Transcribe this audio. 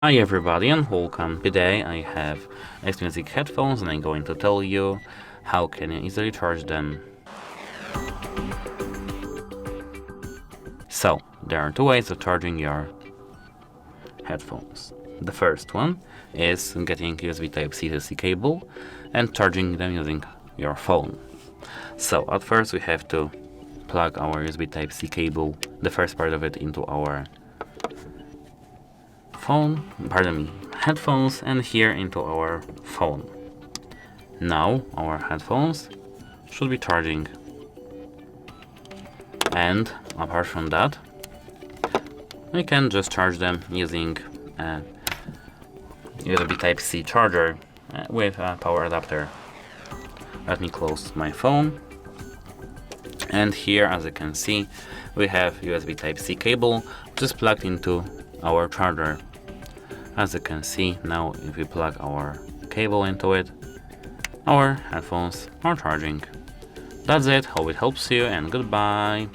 Hi everybody and welcome. Today I have XMusic headphones and I'm going to tell you how can you easily charge them. So, there are two ways of charging your headphones. The first one is getting USB Type-C to C cable and charging them using your phone. So, at first we have to plug our USB Type-C cable, the first part of it, into our headphones, and here into our phone. Now our headphones should be charging, and apart from that we can just charge them using a USB Type-C charger with a power adapter. Let me close my phone, and here, as you can see, we have USB Type-C cable just plugged into our charger. As you can see now, if we plug our cable into it, our headphones are charging. That's it, hope it helps you, and goodbye.